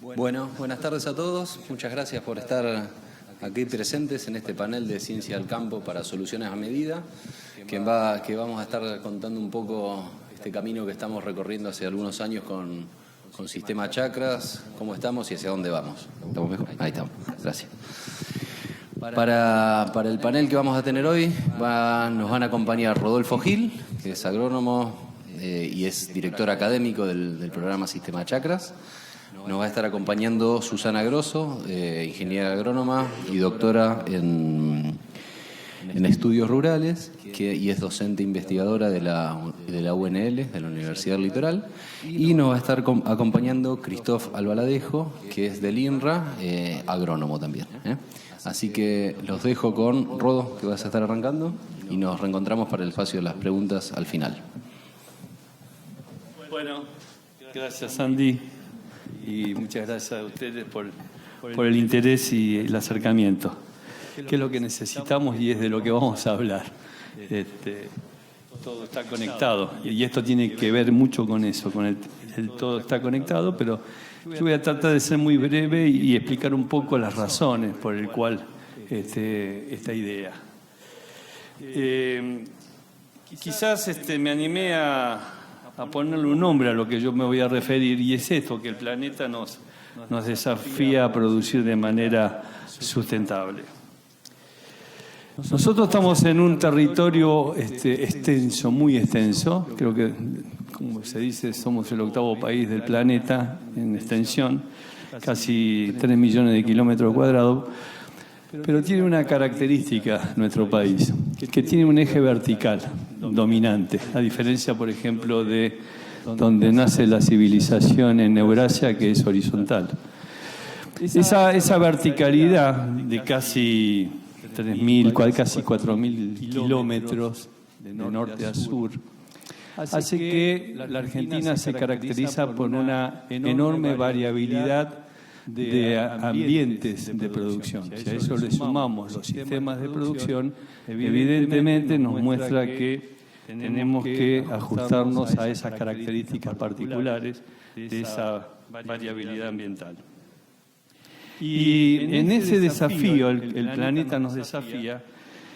Bueno, buenas tardes a todos. Muchas gracias por estar aquí presentes en este panel de Ciencia del Campo para Soluciones a Medida, que vamos a estar contando un poco este camino que estamos recorriendo hace algunos años con Sistema Chakras, cómo estamos y hacia dónde vamos. ¿Estamos mejor? Ahí estamos. Gracias. Para el panel que vamos a tener hoy nos van a acompañar Rodolfo Gil, que es agrónomo y es director académico del programa Sistema Chakras. Nos va a estar acompañando Susana Grosso, ingeniera agrónoma y doctora en estudios rurales, y es docente investigadora de la UNL, de la Universidad del Litoral. Y nos va a estar acompañando Christophe Albaladejo, que es del INRA, agrónomo también. Así que los dejo con Rodo, que vas a estar arrancando, y nos reencontramos para el espacio de las preguntas al final. Bueno, gracias Andy, y muchas gracias a ustedes por el interés y el acercamiento, que es lo que necesitamos y es de lo que vamos a hablar. Todo está conectado y esto tiene que ver mucho con eso, con el todo está conectado, pero yo voy a tratar de ser muy breve y explicar un poco las razones por el cual esta idea. Quizás me animé a ponerle un nombre a lo que yo me voy a referir, y es esto, que el planeta nos desafía a producir de manera sustentable. Nosotros estamos en un territorio extenso, muy extenso. Creo que, como se dice, somos el 8º país del planeta en extensión, casi 3 millones de kilómetros cuadrados. Pero tiene una característica nuestro país, que tiene un eje vertical dominante, a diferencia, por ejemplo, de donde nace la civilización en Eurasia, que es horizontal. Esa verticalidad de casi 3.000, casi 4.000 kilómetros de norte a sur, hace que la Argentina se caracteriza por una enorme variabilidad de ambientes de producción. Si a eso le sumamos los sistemas de producción, evidentemente nos muestra que tenemos que ajustarnos a esas características particulares de esa variabilidad ambiental. Y en ese desafío, el planeta nos desafía,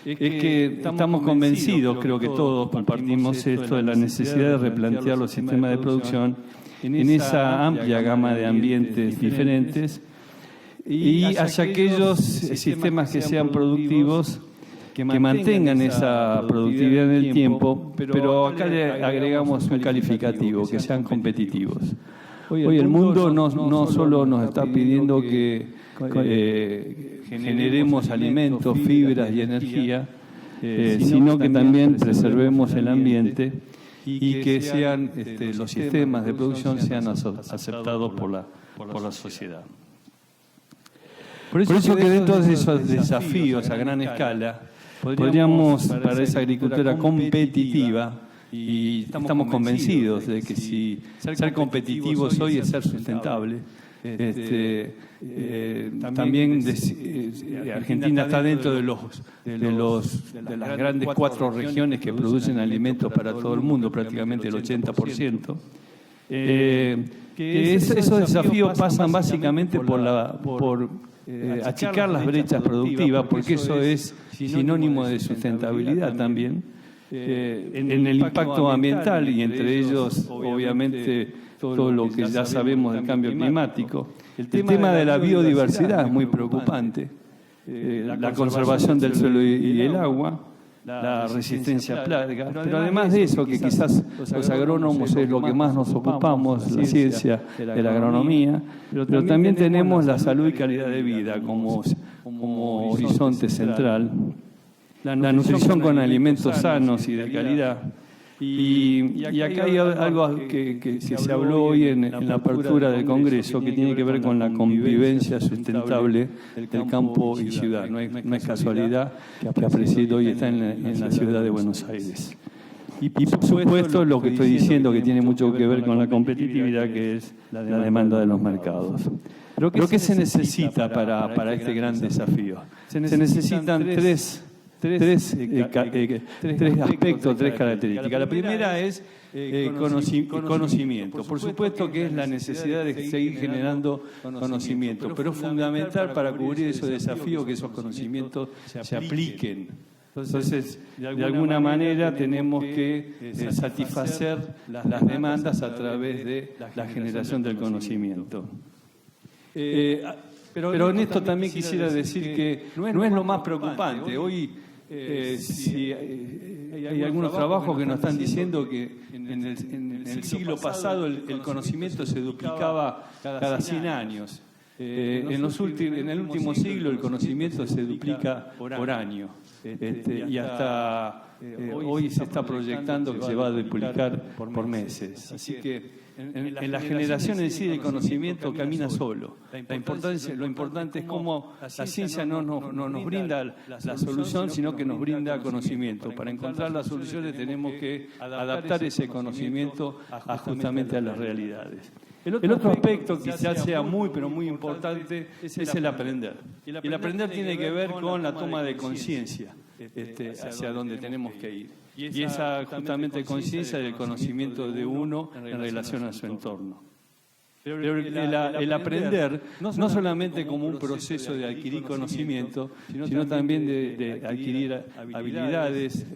es que estamos convencidos, creo que todos compartimos esto, de la necesidad de replantear los sistemas de producción en esa amplia gama de ambientes diferentes, y hacia aquellos sistemas que sean productivos, que mantengan esa productividad en el tiempo, pero acá le agregamos un calificativo, que sean competitivos. Hoy el mundo no solo nos está pidiendo que generemos alimentos, fibras y energía, sino que también preservemos el ambiente y que sean los sistemas de producción sean aceptados por la sociedad. Por eso que dentro de esos desafíos a gran escala, podríamos, para esa agricultura competitiva, y estamos convencidos de que si ser competitivos hoy es ser sustentable, también Argentina está dentro de las grandes 4 regiones que producen alimentos para todo el mundo, prácticamente el 80%. Que esos desafíos pasan básicamente por achicar las brechas productivas, porque eso es sinónimo de sustentabilidad también, en el impacto ambiental, y entre ellos, obviamente, todo lo que ya sabemos del cambio climático. El tema de la biodiversidad es muy preocupante, la conservación del suelo y el agua, la resistencia a plagas, pero además de eso, que quizás los agrónomos es lo que más nos ocupamos, la ciencia de la agronomía, pero también tenemos la salud y calidad de vida como horizonte central, la nutrición con alimentos sanos y de calidad. Y acá hay algo que se habló hoy en la apertura del Congreso, que tiene que ver con la convivencia sustentable del campo y ciudad. No es casualidad que Apreciado hoy está en la ciudad de Buenos Aires. Y por supuesto lo que estoy diciendo, que tiene mucho que ver con la competitividad, que es la demanda de los mercados. Pero ¿qué se necesita para este gran desafío? Se necesitan tres tres aspectos, tres características. La primera es conocimiento. Por supuesto que es la necesidad de seguir generando conocimiento, pero es fundamental para cubrir esos desafíos que esos conocimientos se apliquen. Entonces, de alguna manera tenemos que satisfacer las demandas a través de la generación del conocimiento. Pero en esto también quisiera decir que no es lo más preocupante. Hoy hay algunos trabajos que nos están diciendo que en el siglo pasado el conocimiento se duplicaba cada 100 años. En el último siglo el conocimiento se duplica por año. Y hasta hoy se está proyectando que se va a duplicar por meses. Así que en la generación en sí del conocimiento camina solo. Lo importante es cómo la ciencia no nos brinda la solución, sino que nos brinda conocimiento. Para encontrar las soluciones tenemos que adaptar ese conocimiento justamente a las realidades. El otro aspecto quizás sea pero muy importante es el aprender. Y el aprender tiene que ver con la toma de conciencia hacia donde tenemos que ir. Y esa justamente conciencia del conocimiento de uno en relación a su entorno. Pero el aprender, no solamente como un proceso de adquirir conocimiento, sino también de adquirir habilidades,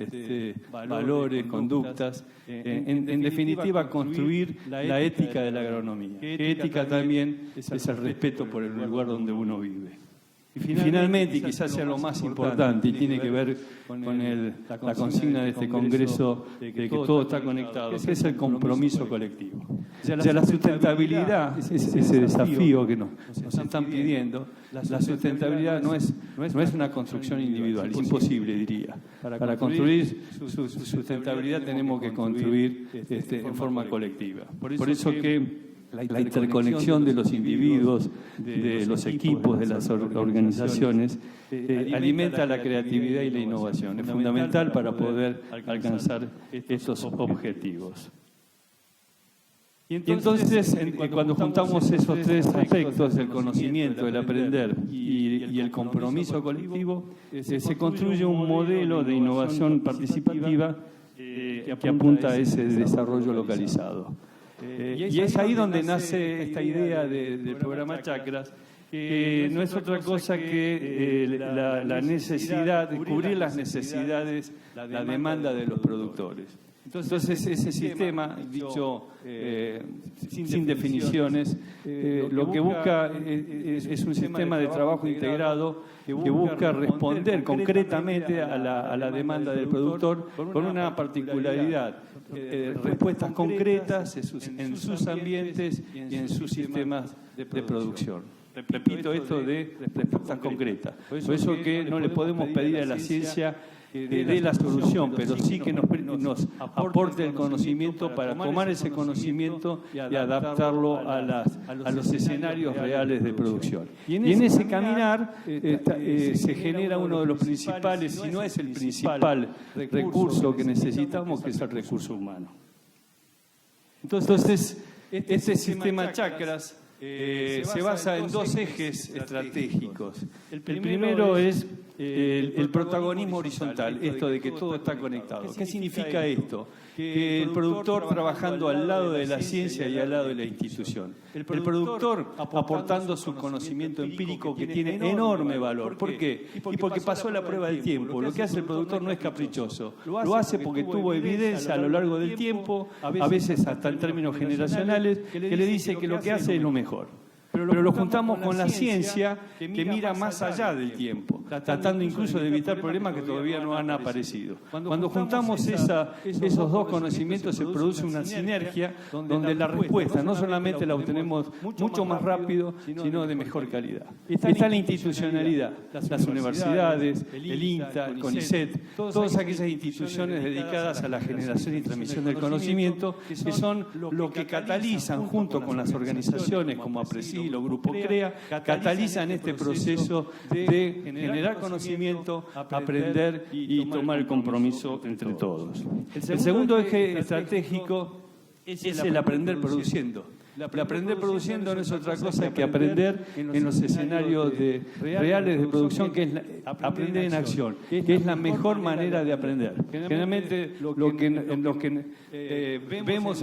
valores, conductas, en definitiva construir la ética de la agronomía. Ética también es el respeto por el lugar donde uno vive. Y finalmente, y quizás sea lo más importante, y tiene que ver con la consigna de este Congreso de que todo está conectado, que es el compromiso colectivo. O sea, la sustentabilidad, ese desafío que nos están pidiendo, la sustentabilidad no es una construcción individual, es imposible, diría. Para construir su sustentabilidad tenemos que construir en forma colectiva. Por eso que la interconexión de los individuos, de los equipos, de las organizaciones, alimenta la creatividad y la innovación. Es fundamental para poder alcanzar estos objetivos. Y entonces, cuando juntamos esos tres aspectos, el conocimiento, el aprender y el compromiso colectivo, se construye un modelo de innovación participativa que apunta a ese desarrollo localizado. Y es ahí donde nace esta idea del programa Chacras, que no es otra cosa que la necesidad de cubrir las necesidades, la demanda de los productores. Entonces ese sistema, dicho sin definiciones, lo que busca es un sistema de trabajo integrado que busca responder concretamente a la demanda del productor con una particularidad, respuestas concretas en sus ambientes y en sus sistemas de producción. Repito esto de respuestas concretas. Por eso que no le podemos pedir a la ciencia que dé la solución, pero sí que nos aporte el conocimiento para tomar ese conocimiento y adaptarlo a los escenarios reales de producción. Y en ese caminar se genera uno de los principales, si no es el principal recurso que necesitamos, que es el recurso humano. Entonces, este sistema Chacras se basa en dos ejes estratégicos. El primero es el protagonismo horizontal, esto de que todo está conectado. ¿Qué significa esto? Que el productor trabajando al lado de la ciencia y al lado de la institución. El productor aportando su conocimiento empírico que tiene enorme valor. ¿Por qué? Y porque pasó la prueba del tiempo. Lo que hace el productor no es caprichoso. Lo hace porque tuvo evidencia a lo largo del tiempo, a veces hasta en términos generacionales, que le dice que lo que hace es lo mejor. Pero lo juntamos con la ciencia que mira más allá del tiempo, tratando incluso de evitar problemas que todavía no han aparecido. Cuando juntamos esos dos conocimientos se produce una sinergia donde la respuesta no solamente la obtenemos mucho más rápido, sino de mejor calidad. Está la institucionalidad, las universidades, el INTA, el CONICET, todas aquellas instituciones dedicadas a la generación y transmisión del conocimiento, que son lo que catalizan junto con las organizaciones como APRESID, o Grupo CREA, catalizan este proceso de generar conocimiento, aprender y tomar el compromiso entre todos. El segundo eje estratégico es el aprender produciendo. El aprender produciendo no es otra cosa que aprender en los escenarios reales de producción, que es aprender en acción, que es la mejor manera de aprender. Generalmente lo que vemos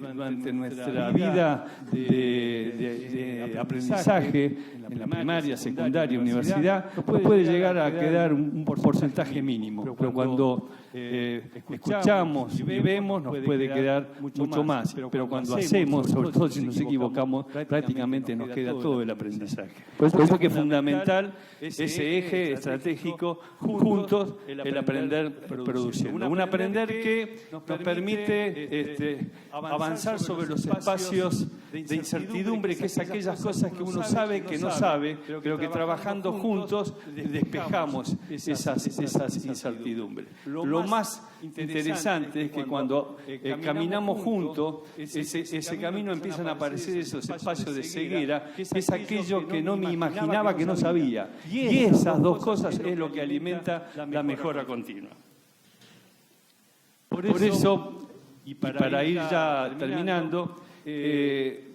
durante nuestra vida de aprendizaje, en la primaria, secundaria, universidad, puede llegar a quedar un porcentaje mínimo, pero cuando escuchamos y vemos nos puede quedar mucho más, pero cuando hacemos, sobre todo si nos equivocamos, prácticamente nos queda todo el aprendizaje. Por eso que es fundamental ese eje estratégico, juntos, el aprender produciendo. Un aprender que nos permite avanzar sobre los espacios de incertidumbre, que es aquellas cosas que uno sabe que no sabe, pero que trabajando juntos despejamos esas incertidumbres. Lo más interesante es que cuando caminamos juntos, ese camino empiezan a aparecer esos espacios de ceguera, que es aquello que no me imaginaba que no sabía. Y esas dos cosas es lo que alimenta la mejora continua. Por eso, y para ir ya terminando, se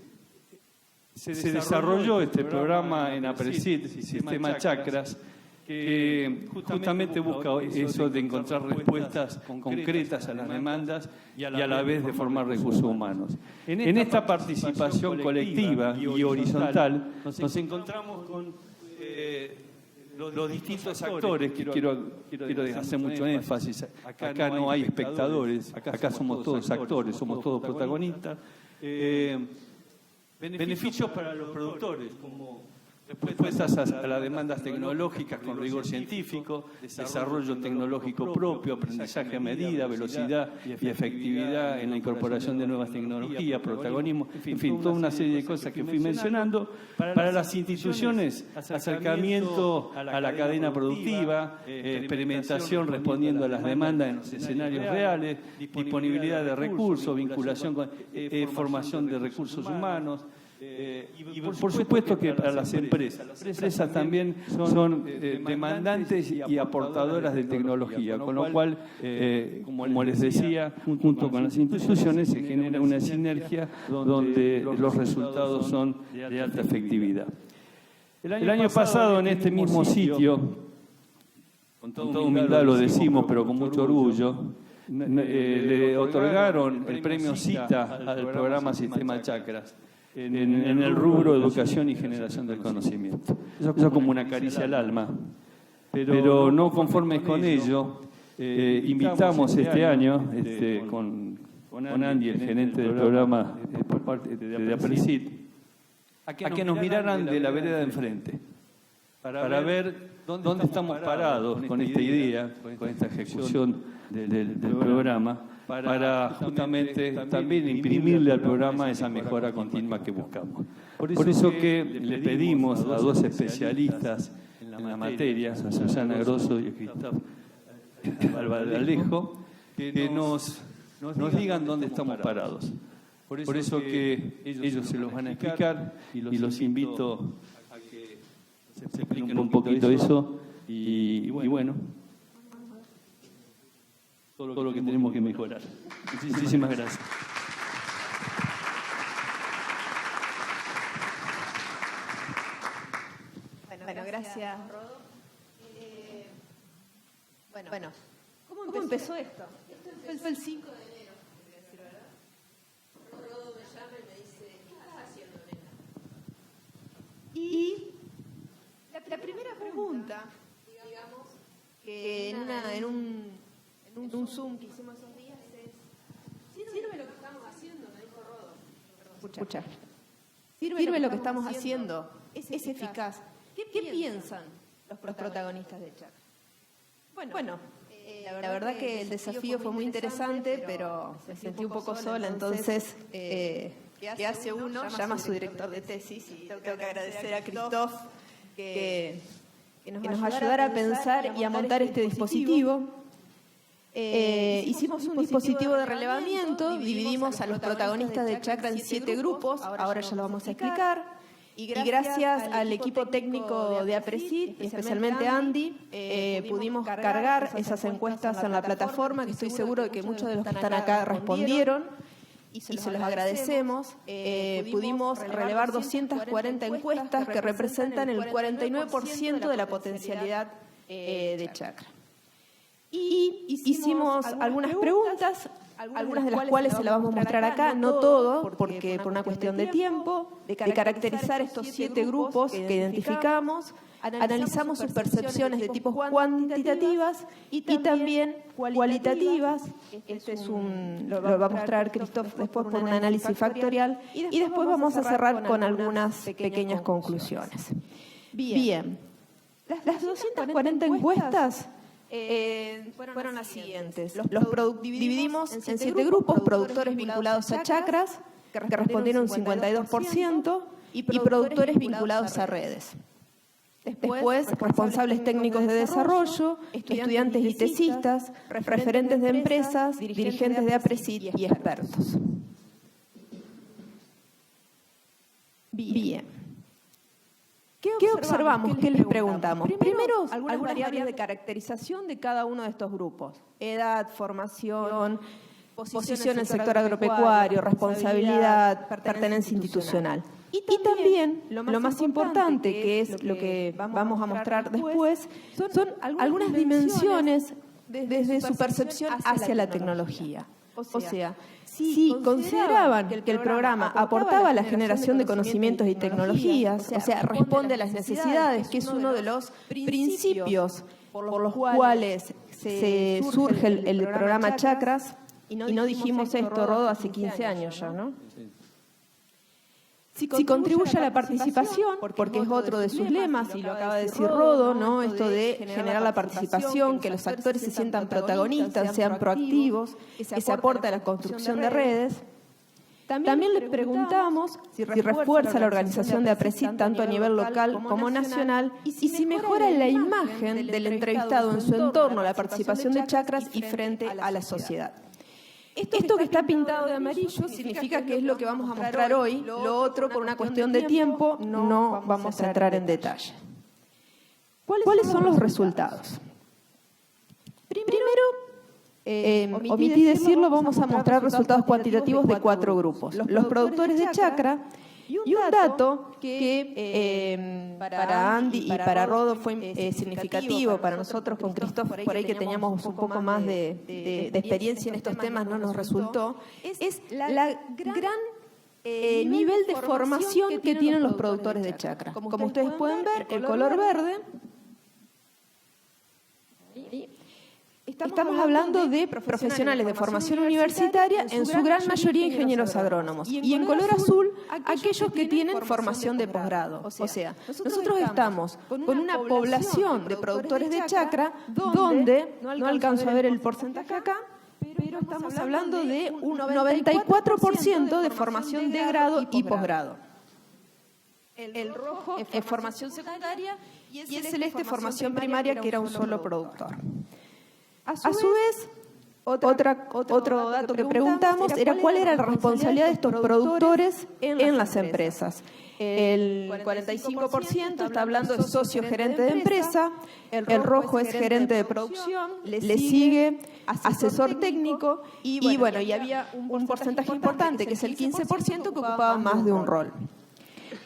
desarrolló este programa en APRESID, Sistema Chakras, que justamente busca eso de encontrar respuestas concretas a las demandas y a la vez de formar recursos humanos. En esta participación colectiva y horizontal nos encontramos con los distintos actores, que quiero hacer mucho énfasis. Acá no hay espectadores, acá somos todos actores, somos todos protagonistas. Beneficios para los productores, como respuestas a las demandas tecnológicas con rigor científico, desarrollo tecnológico propio, aprendizaje a medida, velocidad y efectividad en la incorporación de nuevas tecnologías, protagonismo, en fin, toda una serie de cosas que fui mencionando. Para las instituciones, acercamiento a la cadena productiva, experimentación respondiendo a las demandas en los escenarios reales, disponibilidad de recursos, vinculación con formación de recursos humanos. Y por supuesto que para las empresas también son demandantes y aportadoras de tecnología, con lo cual, como les decía, junto con las instituciones se genera una sinergia donde los resultados son de alta efectividad. El año pasado en este mismo sitio, con toda humildad lo decimos, pero con mucho orgullo, le otorgaron el premio CITA al programa Sistema Chakras en el rubro de educación y generación del conocimiento. Eso como una caricia al alma. Pero no conformes con ello, invitamos este año con Andy, el gerente del programa por parte de APRESID, a que nos miraran de la vereda de enfrente, para ver dónde estamos parados con esta idea, con esta ejecución del programa, para justamente también imprimirle al programa esa mejora continua que buscamos. Por eso que le pedimos a dos especialistas en la materia, a Susana Grosso y a Cristóbal Albalejo, que nos digan dónde estamos parados. Por eso que ellos se los van a explicar y los invito a que se expliquen un poquito eso y bueno, todo lo que tenemos que mejorar. Muchísimas gracias. Bueno, gracias, Rodo. Bueno, ¿cómo empezó esto? Esto empezó el 5 de enero, quería decir, ¿verdad? Rodo me llama y me dice, ¿qué estás haciendo, nena? Y la primera pregunta, digamos, que en un Zoom que hicimos esos días es, ¿sirve lo que estamos haciendo? Me dijo Rodo. Escucha. ¿Sirve lo que estamos haciendo? ¿Es eficaz? ¿Qué piensan los protagonistas de Chakras? Bueno, la verdad que el desafío fue muy interesante, pero me sentí un poco sola, entonces, ¿qué hace uno? Llama a su director de tesis y tengo que agradecer a Christoph que nos ayudara a pensar y a montar este dispositivo. Hicimos un dispositivo de relevamiento, dividimos a los protagonistas de Chakra en 7 grupos, ahora ya lo vamos a explicar. Y gracias al equipo técnico de APRESID, especialmente Andy, pudimos cargar esas encuestas en la plataforma, que estoy seguro de que muchos de los que están acá respondieron. y se los agradecemos, pudimos relevar 240 encuestas que representan el 49% de la potencialidad de chakra. Y hicimos algunas preguntas, algunas de las cuales se las vamos a mostrar acá, no todo, porque por una cuestión de tiempo, de caracterizar estos 7 grupos que identificamos. Analizamos sus percepciones de tipos cuantitativas y también cualitativas. Esto es lo va a mostrar Christoph después por un análisis factorial. Y después vamos a cerrar con algunas pequeñas conclusiones. Bien, las 240 encuestas fueron las siguientes. Dividimos en 7 grupos: productores vinculados a chakras, que respondieron un 52%, y productores vinculados a redes. Después, responsables técnicos de desarrollo, estudiantes litesistas, referentes de empresas, dirigentes de APRESID y expertos. Bien. ¿Qué observamos? ¿Qué les preguntamos? Primero, algunas variables de caracterización de cada uno de estos grupos: edad, formación, posición en el sector agropecuario, responsabilidad, pertenencia institucional. Y también, lo más importante, que es lo que vamos a mostrar después, son algunas dimensiones desde su percepción hacia la tecnología. O sea, si consideraban que el programa aportaba a la generación de conocimientos y tecnologías, o sea, responde a las necesidades, que es uno de los principios por los cuales se surge el programa Chakras, y no dijimos esto, Rodo, hace 15 años ya, ¿no? Si contribuye a la participación, porque es otro de sus lemas, y lo acaba de decir Rodo, ¿no? Esto de generar la participación, que los actores se sientan protagonistas, sean proactivos, que se aporte a la construcción de redes. También les preguntamos si refuerza la organización de APRESID tanto a nivel local como nacional, y si mejora la imagen del entrevistado en su entorno, la participación de chakras y frente a la sociedad. Esto que está pintado de amarillo significa que es lo que vamos a mostrar hoy. Lo otro, por una cuestión de tiempo, no vamos a entrar en detalle. ¿Cuáles son los resultados? Primero, omití decirlo, vamos a mostrar resultados cuantitativos de 4 grupos. Los productores de chakra, y un dato que para Andy y para Rodo fue significativo, para nosotros con Christoph, por ahí que teníamos un poco más de experiencia en estos temas, no nos resultó, es la gran nivel de formación que tienen los productores de chakra. Como ustedes pueden ver, el color verde, estamos hablando de profesionales de formación universitaria, en su gran mayoría ingenieros agrónomos. Y en color azul, aquellos que tienen formación de posgrado. O sea, nosotros estamos con una población de productores de chakra donde, no alcanzo a ver el porcentaje acá, pero estamos hablando de un 94% de formación de grado y posgrado. El rojo es formación secundaria y el celeste formación primaria, que era un solo productor. A su vez, otro dato que preguntamos era cuál era la responsabilidad de estos productores en las empresas. El 45% está hablando de socio gerente de empresa, el rojo es gerente de producción, le sigue asesor técnico y bueno, y había un porcentaje importante, que es el 15%, que ocupaba más de un rol.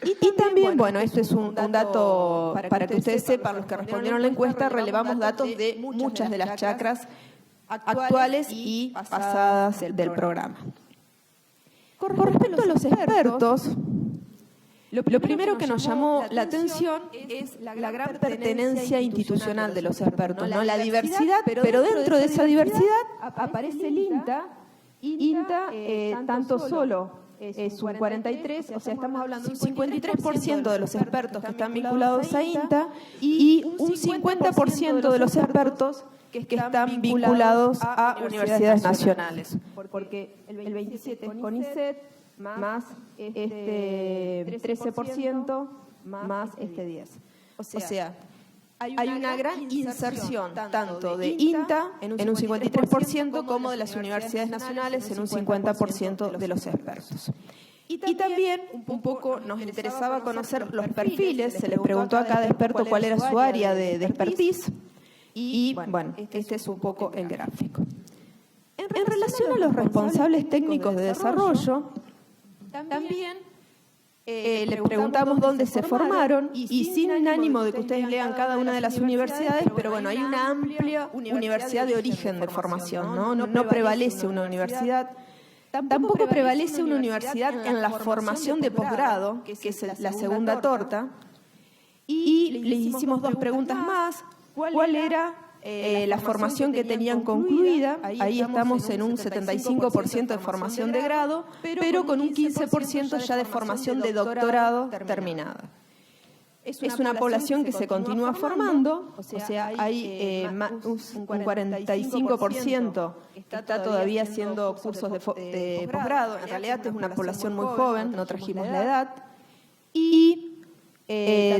Y también, bueno, esto es un dato para que ustedes sepan, los que respondieron la encuesta, relevamos datos de muchas de las chakras actuales y pasadas del programa. Con respecto a los expertos, lo primero que nos llamó la atención es la gran pertenencia institucional de los expertos, ¿no? La diversidad, pero dentro de esa diversidad aparece el INTA. INTA, tanto solo es un 43%, o sea, estamos hablando de un 53% de los expertos que están vinculados a INTA y un 50% de los expertos que están vinculados a universidades nacionales. Porque el 27% es CONICET, más 13%, más 10%. O sea, hay una gran inserción tanto de INTA en un 53% como de las universidades nacionales en un 50% de los expertos. Y también un poco nos interesaba conocer los perfiles. Se les preguntó a cada experto cuál era su área de expertise y bueno, este es un poco el gráfico. En relación a los responsables técnicos de desarrollo, también les preguntamos dónde se formaron y sin ánimo de que ustedes lean cada una de las universidades, pero bueno, hay una amplia universidad de origen de formación, ¿no? No prevalece una universidad. Tampoco prevalece una universidad en la formación de posgrado, que es la segunda torta. Y les hicimos dos preguntas más. ¿Cuál era la formación que tenían concluida? Ahí estamos en un 75% de formación de grado, pero con un 15% ya de formación de doctorado terminada. Es una población que se continúa formando, o sea, hay un 45% que está todavía haciendo cursos de posgrado. En realidad es una población muy joven, no trajimos la edad. Y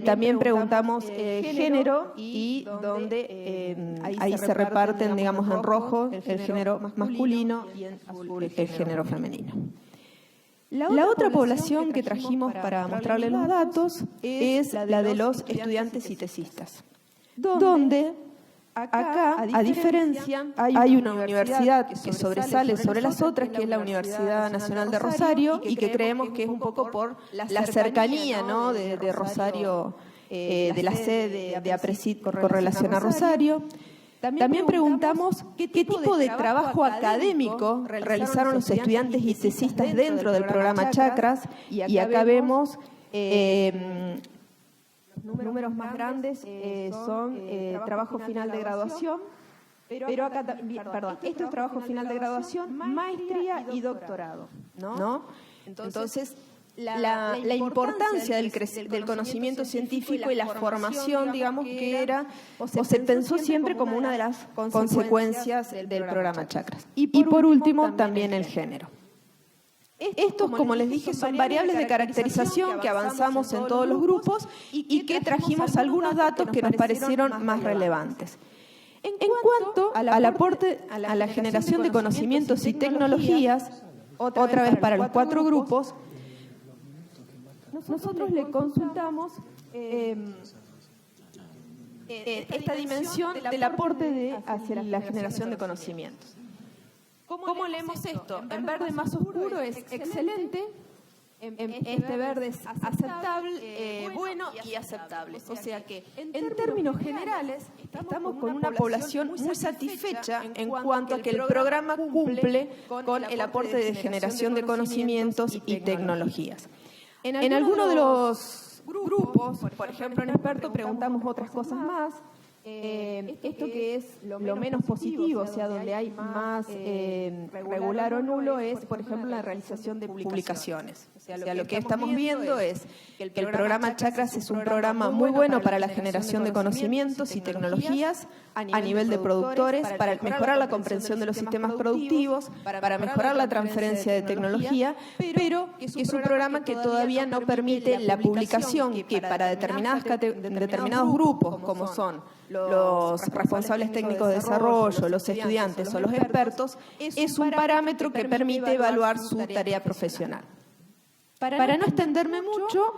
también preguntamos género y donde ahí se reparten, digamos, en rojo el género masculino y en azul el género femenino. La otra población que trajimos para mostrarles los datos es la de los estudiantes y tesistas, donde acá, a diferencia, hay una universidad que sobresale sobre las otras, que es la Universidad Nacional de Rosario, y que creemos que es un poco por la cercanía, ¿no?, de Rosario, de la sede de APRESID con relación a Rosario. También preguntamos qué tipo de trabajo académico realizaron los estudiantes y tesistas dentro del programa Chakras, y acá vemos los números más grandes son trabajo final de graduación, pero acá también, esto es trabajo final de graduación, maestría y doctorado, ¿no? Entonces, la importancia del conocimiento científico y la formación, digamos, que era, o se pensó siempre como una de las consecuencias del programa Chakras. Y por último, también el género. Estos, como les dije, son variables de caracterización que avanzamos en todos los grupos y que trajimos algunos datos que nos parecieron más relevantes. En cuanto al aporte a la generación de conocimientos y tecnologías, otra vez para los 4 grupos, nosotros le consultamos esta dimensión del aporte hacia la generación de conocimientos. ¿Cómo leemos esto? En verde más oscuro es excelente, este verde es aceptable, bueno y aceptable. O sea que, en términos generales, estamos con una población muy satisfecha en cuanto a que el programa cumple con el aporte de generación de conocimientos y tecnologías. En algunos de los grupos, por ejemplo en experto, preguntamos otras cosas más. Esto que es lo menos positivo, o sea, donde hay más regular o nulo, es, por ejemplo, la realización de publicaciones. O sea, lo que estamos viendo es que el programa Chakras es un programa muy bueno para la generación de conocimientos y tecnologías a nivel de productores, para mejorar la comprensión de los sistemas productivos, para mejorar la transferencia de tecnología, pero que es un programa que todavía no permite la publicación, que para determinados grupos, como son los responsables técnicos de desarrollo, los estudiantes o los expertos, es un parámetro que permite evaluar su tarea profesional. Para no extenderme mucho,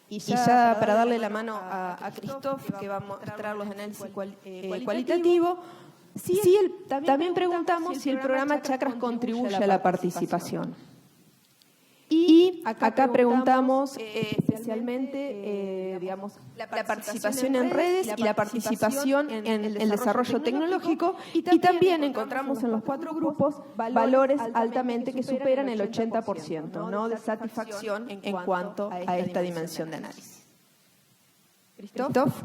y ya para darle la mano a Christoph, que va a mostrar los análisis cualitativos, también preguntamos si el programa Chakras contribuye a la participación. Y acá preguntamos especialmente, digamos, la participación en redes y la participación en el desarrollo tecnológico, y también encontramos en los 4 grupos valores altamente que superan el 80%, ¿no?, de satisfacción en cuanto a esta dimensión de análisis. ¿Christoph?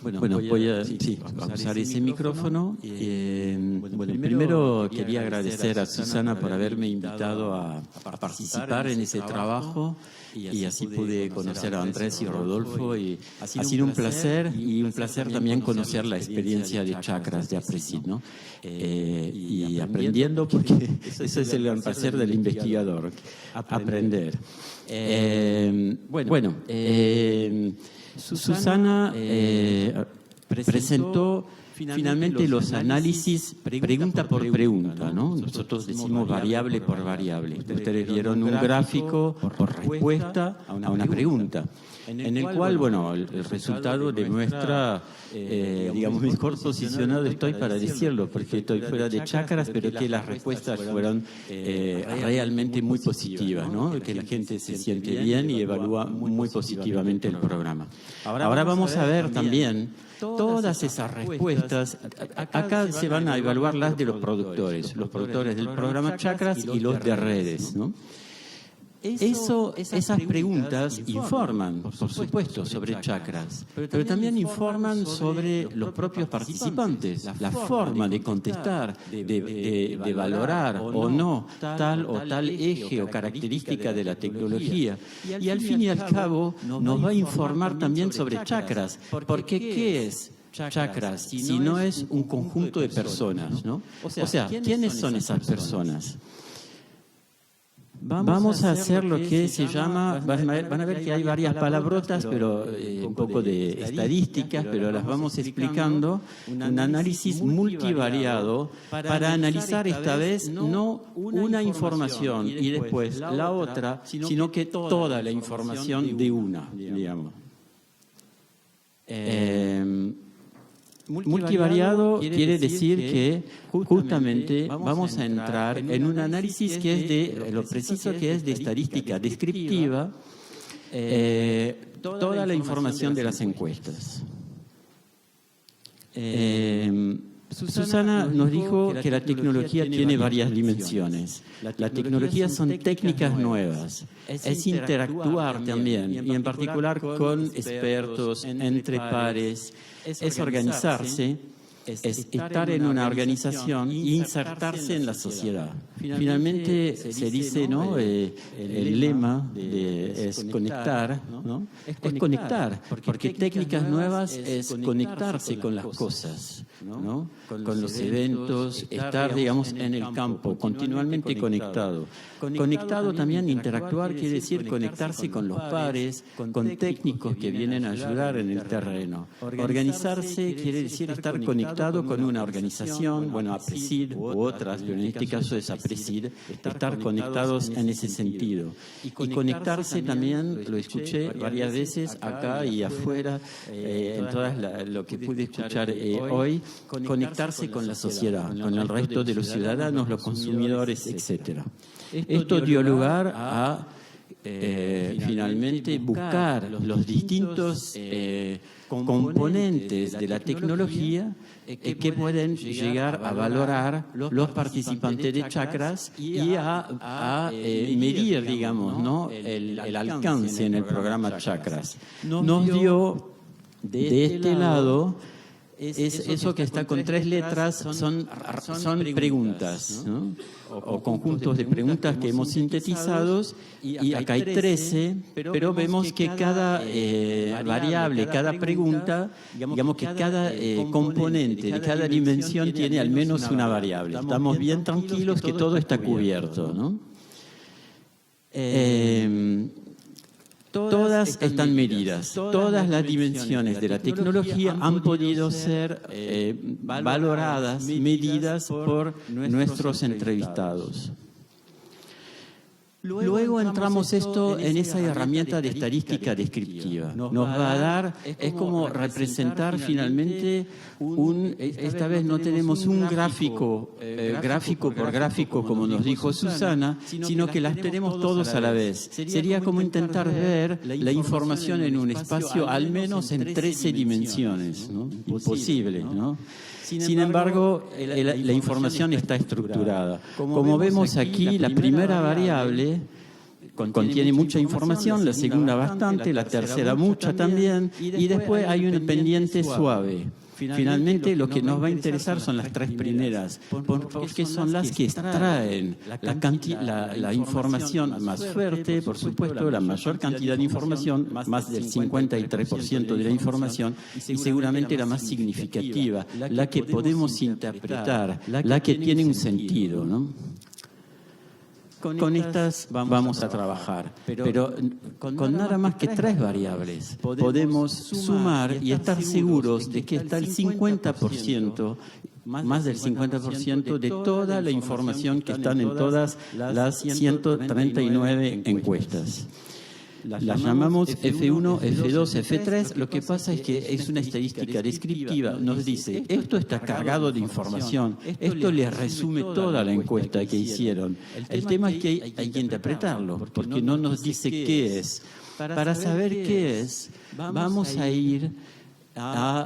Bueno, voy a usar ese micrófono. Bueno, primero quería agradecer a Susana por haberme invitado a participar en ese trabajo, y así pude conocer a Andrés y Rodolfo, y ha sido un placer, y un placer también conocer la experiencia de Chakras de APRESID, ¿no? Y aprendiendo, porque eso es el gran placer del investigador, aprender. Susana presentó finalmente los análisis pregunta por pregunta, ¿no? Nosotros decimos variable por variable. Ustedes vieron un gráfico por respuesta a una pregunta, en el cual, bueno, el resultado demuestra, digamos, mejor posicionado estoy para decirlo, porque estoy fuera de Chakras, pero que las respuestas fueron realmente muy positivas, ¿no? Que la gente se siente bien y evalúa muy positivamente el programa. Ahora vamos a ver también todas esas respuestas. Acá se van a evaluar las de los productores del programa Chakras y los de redes, ¿no? Esas preguntas informan, por supuesto, sobre Chakras, pero también informan sobre los propios participantes, la forma de contestar, de valorar o no tal eje o característica de la tecnología. Y al fin y al cabo nos va a informar también sobre Chakras, porque ¿qué es Chakras si no es un conjunto de personas, ¿no? O sea, ¿quiénes son esas personas? Vamos a hacer lo que se llama, van a ver que hay varias palabrotas, pero un poco de estadísticas, pero las vamos explicando, un análisis multivariado para analizar esta vez no una información y después la otra, sino que toda la información de una, digamos. Multivariado quiere decir que justamente vamos a entrar en un análisis que es de, lo preciso que es de estadística descriptiva, toda la información de las encuestas. Susana nos dijo que la tecnología tiene varias dimensiones. La tecnología son técnicas nuevas, es interactuar también, y en particular con expertos, entre pares, es organizarse, es estar en una organización e insertarse en la sociedad. Finalmente se dice, ¿no? El lema es conectar, ¿no? Es conectar, porque técnicas nuevas es conectarse con las cosas, ¿no? Con los eventos, estar, digamos, en el campo, continuamente conectado. Conectado también, interactuar quiere decir conectarse con los pares, con técnicos que vienen a ayudar en el terreno. Organizarse quiere decir estar conectado con una organización, bueno, APRESID u otras, pero en este caso es APRESID, estar conectados en ese sentido. Y conectarse también, lo escuché varias veces acá y afuera, en todas lo que pude escuchar hoy, conectarse con la sociedad, con el resto de los ciudadanos, los consumidores, etcétera. Esto dio lugar a finalmente buscar los distintos componentes de la tecnología que pueden llegar a valorar los participantes de Chakras y a medir, digamos, ¿no? el alcance en el programa Chakras. Nos dio de este lado eso que está con 3 letras, son preguntas, ¿no? O conjuntos de preguntas que hemos sintetizado, y acá hay 13, pero vemos que cada variable, cada pregunta, digamos que cada componente de cada dimensión tiene al menos una variable. Estamos bien tranquilos que todo está cubierto, ¿no? Todas están medidas, todas las dimensiones de la tecnología han podido ser valoradas, medidas por nuestros entrevistados. Luego entramos esto en esa herramienta de estadística descriptiva. Nos va a dar, es como representar finalmente esta vez no tenemos un gráfico por gráfico, como nos dijo Susana, sino que las tenemos todos a la vez. Sería como intentar ver la información en un espacio al menos en 13 dimensiones, ¿no? Imposible, ¿no? Sin embargo, la información está estructurada. Como vemos aquí, la primera variable contiene mucha información, la segunda bastante, la tercera mucha también, y después hay un pendiente suave. Finalmente, lo que nos va a interesar son las 3 primeras, porque son las que extraen la información más fuerte, por supuesto, la mayor cantidad de información, más del 53% de la información, y seguramente la más significativa, la que podemos interpretar, la que tiene un sentido, ¿no? con estas vamos a trabajar, pero con nada más que 3 variables podemos sumar y estar seguros de que está el 50%, más del 50% de toda la información que están en todas las 139 encuestas. Las llamamos F1, F2, F3. Lo que pasa es que es una estadística descriptiva. Nos dice, esto está cargado de información, esto les resume toda la encuesta que hicieron. El tema es que hay que interpretarlo, porque no nos dice qué es. Para saber qué es, vamos a ir a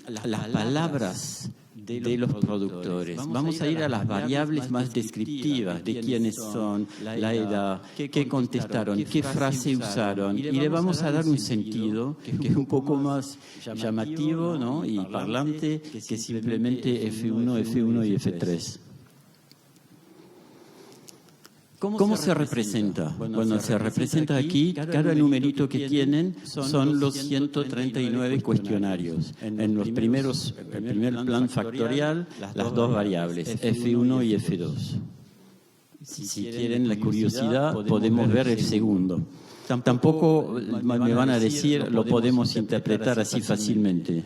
las palabras de los productores. Vamos a ir a las variables más descriptivas de quiénes son, la edad, qué contestaron, qué frase usaron, y le vamos a dar un sentido que es un poco más llamativo, ¿no?, y parlante que simplemente F1, F1 y F3. ¿Cómo se representa? Bueno, se representa aquí, cada numerito que tienen son los 139 cuestionarios. En los primeros, el primer plan factorial, las 2 variables, F1 y F2. Si quieren la curiosidad, podemos ver el segundo. Tampoco me van a decir, lo podemos interpretar así fácilmente.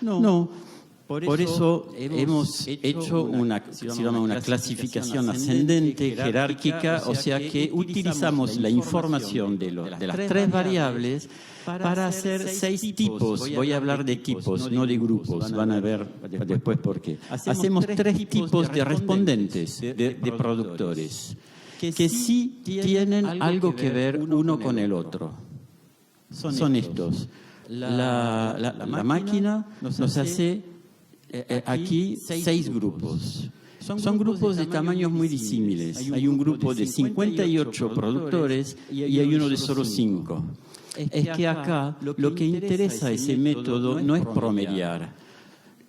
No. Por eso hemos hecho se llama una clasificación ascendente, jerárquica, o sea que utilizamos la información de las 3 variables para hacer 6 tipos. Voy a hablar de tipos, no de grupos, van a ver después por qué. Hacemos 3 tipos de respondentes, de productores, que sí tienen algo que ver uno con el otro. Son estos. La máquina nos hace aquí 6 grupos. Son grupos de tamaños muy disímiles. Hay un grupo de 58 productores y hay uno de solo 5. Es que acá lo que interesa a ese método no es promediar,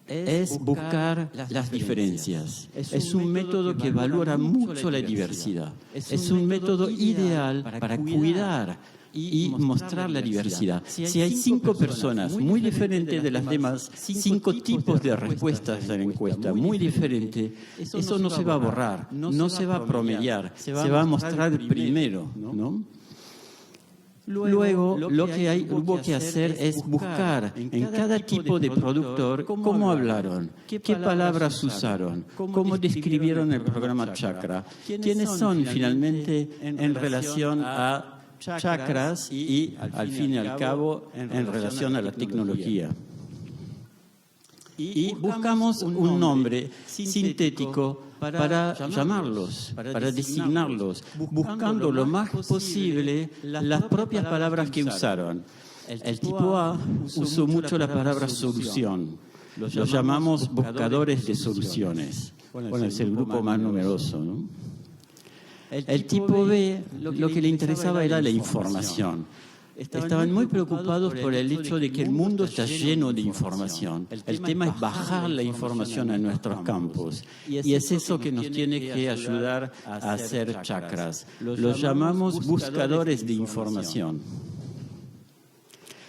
es buscar las diferencias. Es un método que valora mucho la diversidad. Es un método ideal para cuidar y mostrar la diversidad. Si hay 5 personas muy diferentes de las demás, 5 tipos de respuestas a la encuesta muy diferentes, eso no se va a borrar, no se va a promediar, se va a mostrar primero, ¿no? Luego, lo que hubo que hacer es buscar en cada tipo de productor cómo hablaron, qué palabras usaron, cómo describieron el programa Chakra, quiénes son finalmente en relación a chakras y, al fin y al cabo, en relación a la tecnología. Y buscamos un nombre sintético para llamarlos, para designarlos, buscando lo más posible las propias palabras que usaron. El tipo A usó mucho la palabra solución. Los llamamos buscadores de soluciones. Bueno, es el grupo más numeroso, ¿no? El tipo B, lo que le interesaba era la información. Estaban muy preocupados por el hecho de que el mundo está lleno de información. El tema es bajar la información a nuestros campos. Y es eso que nos tiene que ayudar a hacer chakras. Los llamamos buscadores de información.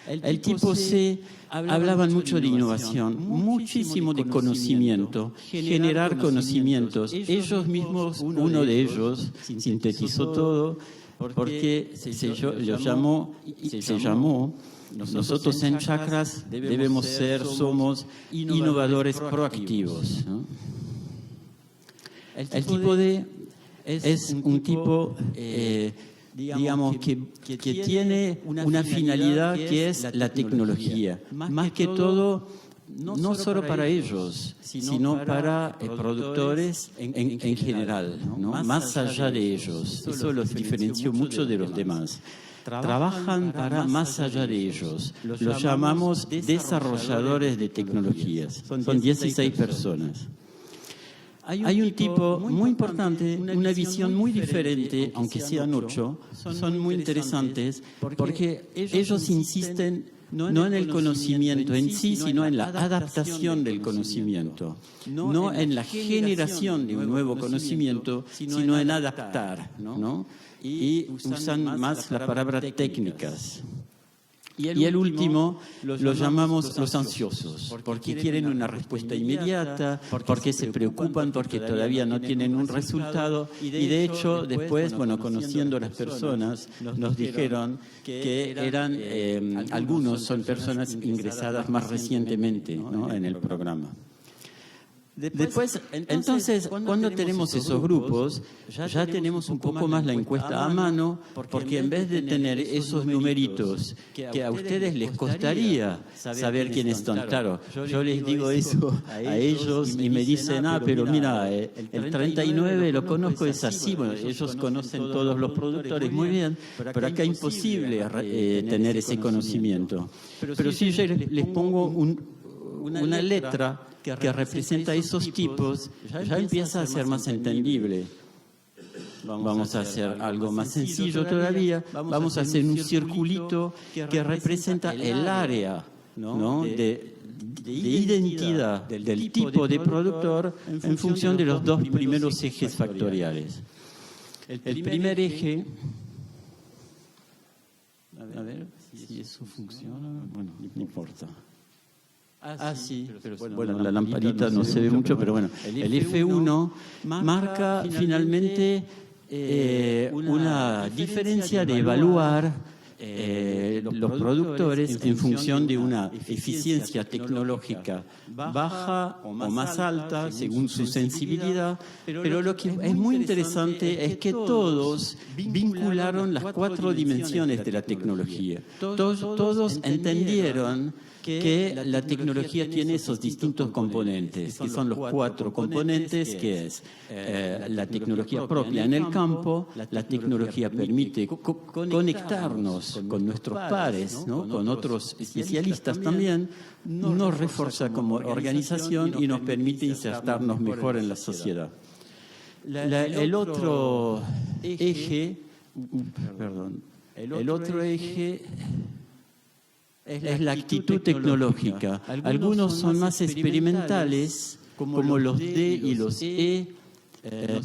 El tipo C hablaban mucho de innovación, muchísimo de conocimiento, generar conocimientos. Ellos mismos, uno de ellos, sintetizó todo porque se llamó, nosotros en Chakras debemos somos innovadores proactivos, ¿no? El tipo D es un tipo digamos, que tiene una finalidad que es la tecnología. Más que todo, no solo para ellos, sino para productores en general, ¿no? Más allá de ellos. Eso los diferenció mucho de los demás. Trabajan para más allá de ellos. Los llamamos desarrolladores de tecnologías. Son 16 personas. Hay un tipo muy importante, una visión muy diferente, aunque sean 8, son muy interesantes porque ellos insisten no en el conocimiento en sí, sino en la adaptación del conocimiento, no en la generación de un nuevo conocimiento, sino en adaptar, ¿no? Y usan más la palabra técnicas. Y el último lo llamamos los ansiosos, porque quieren una respuesta inmediata, porque se preocupan, porque todavía no tienen un resultado. Y de hecho, después, bueno, conociendo a las personas, nos dijeron que eran, algunos son personas ingresadas más recientemente, ¿no?, en el programa. Después, entonces, cuando tenemos esos grupos, ya tenemos un poco más la encuesta a mano, porque en vez de tener esos numeritos que a ustedes les costaría saber quiénes son, claro, yo les digo eso a ellos y me dicen, pero mira, el 39 lo conozco, es así, bueno, ellos conocen todos los productores muy bien, pero acá es imposible tener ese conocimiento. Pero si yo les pongo una letra que representa esos tipos, ya empieza a ser más entendible. Vamos a hacer algo más sencillo todavía. Vamos a hacer un circulito que representa el área, ¿no?, de identidad del tipo de productor en función de los dos primeros ejes factoriales. El primer eje, a ver si eso funciona, bueno, no importa. Sí, pero bueno, la lamparita no se ve mucho, pero bueno, el F1 marca finalmente una diferencia de evaluar los productores en función de una eficiencia tecnológica baja o más alta según su sensibilidad, pero lo que es muy interesante es que todos vincularon las 4 dimensiones de la tecnología. Todos entendieron que la tecnología tiene esos distintos componentes, que son los 4 componentes, que es la tecnología propia en el campo, la tecnología permite conectarnos con nuestros pares, ¿no?, con otros especialistas también, nos refuerza como organización y nos permite insertarnos mejor en la sociedad. El otro eje, el otro eje es la actitud tecnológica. Algunos son más experimentales, como los D y los E,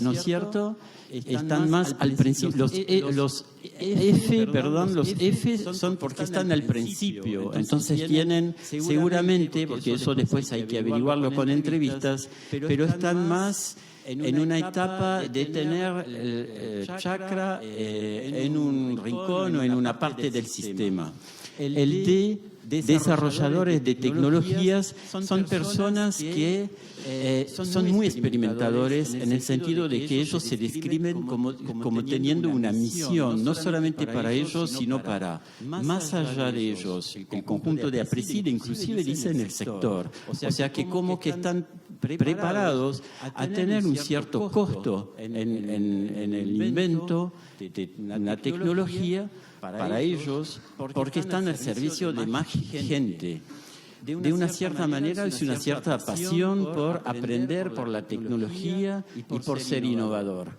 ¿no es cierto? Están más al principio. Los F son porque están al principio. Entonces tienen seguramente, porque eso después hay que averiguarlo con entrevistas, pero están más en una etapa de tener el chakra en un rincón o en una parte del sistema. El D, desarrolladores de tecnologías, son personas que son muy experimentadores en el sentido de que ellos se describen como teniendo una misión, no solamente para ellos, sino para más allá de ellos, el conjunto de APRESID, inclusive dicen el sector. O sea que como que están preparados a tener un cierto costo en el invento de una tecnología para ellos, porque están al servicio de más gente. De una cierta manera es una cierta pasión por aprender, por la tecnología y por ser innovador.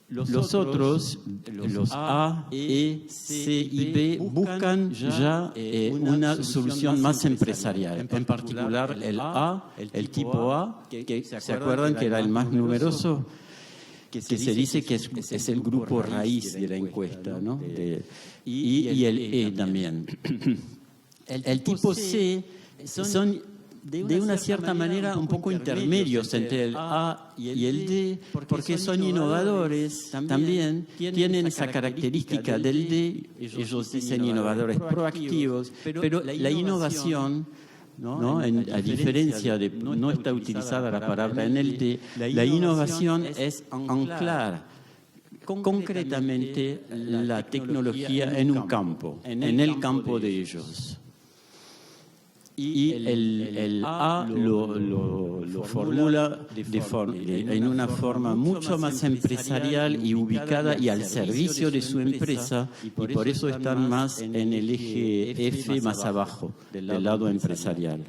Los otros, los A, E, C y B, buscan ya una solución más empresarial. En particular el A, el tipo A, que se acuerdan que era el más numeroso, que se dice que es el grupo raíz de la encuesta, ¿no? Y el E también. El tipo C son de una cierta manera un poco intermedios entre el A y el D, porque son innovadores también, tienen esa característica del D, ellos dicen innovadores proactivos, pero la innovación, ¿no? A diferencia de, no está utilizada la palabra en el D, la innovación es anclar concretamente la tecnología en un campo, en el campo de ellos. Y el A lo formula en una forma mucho más empresarial y ubicada y al servicio de su empresa, y por eso están más en el eje F más abajo, del lado empresarial.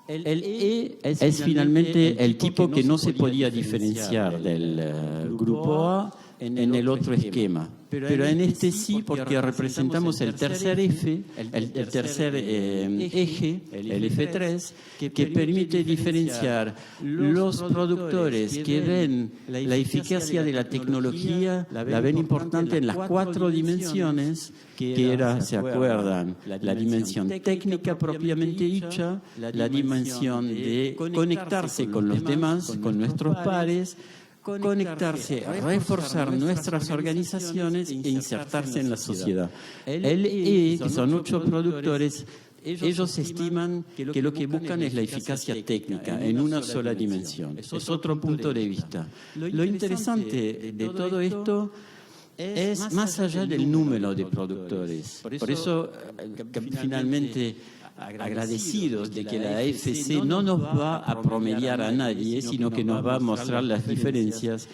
El E es finalmente el tipo que no se podía diferenciar del grupo A, en el otro esquema. Pero en este sí, porque representamos el tercer F, el tercer eje, el F3, que permite diferenciar los productores que ven la eficacia de la tecnología, la ven importante en las 4 dimensiones, que era, ¿se acuerdan? La dimensión técnica propiamente dicha, la dimensión de conectarse con los demás, con nuestros pares, conectarse, reforzar nuestras organizaciones e insertarse en la sociedad. El E, que son 8 productores, ellos estiman que lo que buscan es la eficacia técnica en una sola dimensión. Es otro punto de vista. Lo interesante de todo esto es más allá del número de productores. Por eso, finalmente, agradecidos de que la AFC no nos va a promediar a nadie, sino que nos va a mostrar las diferencias.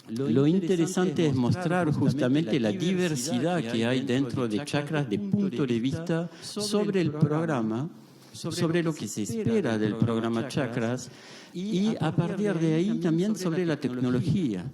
Lo interesante es mostrar justamente la diversidad que hay dentro de Chakras de punto de vista sobre el programa, sobre lo que se espera del programa Chakras y a partir de ahí también sobre la tecnología.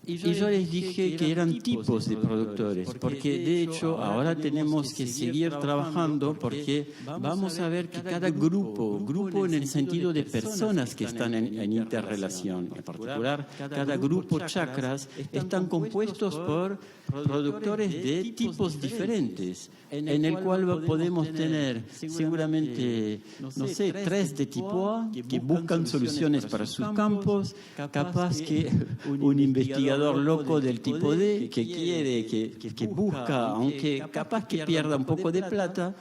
Y yo les dije que eran tipos de productores, porque de hecho ahora tenemos que seguir trabajando porque vamos a ver que cada grupo en el sentido de personas que están en interrelación, en particular cada grupo chakras, están compuestos por productores de tipos diferentes, en el cual podemos tener seguramente, no sé, 3 de tipo A que buscan soluciones para sus campos, capaz que un investigador loco del tipo D que quiere, que busca, aunque capaz que pierda un poco de plata,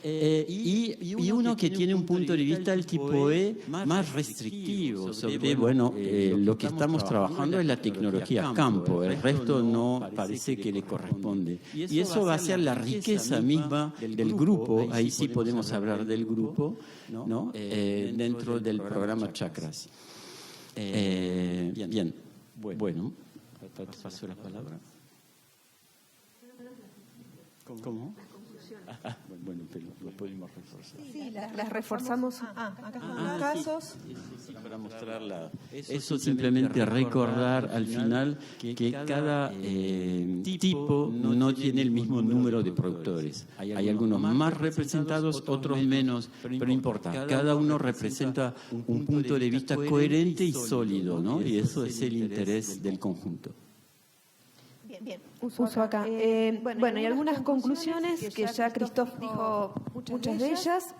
y uno que tiene un punto de vista del tipo E más restrictivo sobre, lo que estamos trabajando es la tecnología campo, el resto no parece que le corresponde. Y eso va a ser la riqueza misma del grupo, ahí sí podemos hablar del grupo, ¿no? Dentro del programa Chakras. Bien, bueno. Paso la palabra. ¿Cómo? Bueno, pero lo podemos reforzar. Sí, las reforzamos. Acá están los casos. Sí, para mostrarla. Eso simplemente recordar al final que cada tipo no tiene el mismo número de productores. Hay algunos más representados, otros menos, pero no importa. Cada uno representa un punto de vista coherente y sólido, ¿no? Y eso es el interés del conjunto. Bien, uso acá. Bueno, y algunas conclusiones que ya Christophe dijo muchas de ellas.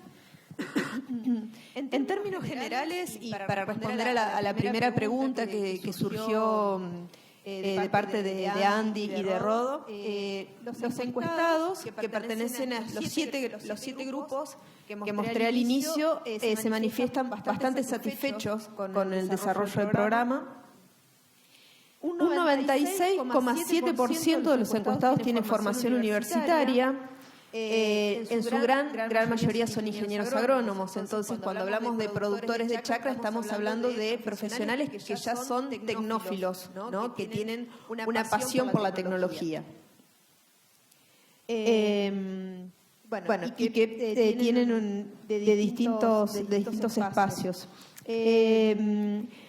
En términos generales, y para responder a la primera pregunta que surgió de parte de Andy y de Rodo, los encuestados que pertenecen a los siete grupos que mostré al inicio se manifiestan bastante satisfechos con el desarrollo del programa. Un 96,7% de los encuestados tiene formación universitaria. En su gran mayoría son ingenieros agrónomos. Entonces, cuando hablamos de productores de chakra, estamos hablando de profesionales que ya son tecnófilos, ¿no? Que tienen una pasión por la tecnología. Bueno, y que tienen de distintos espacios.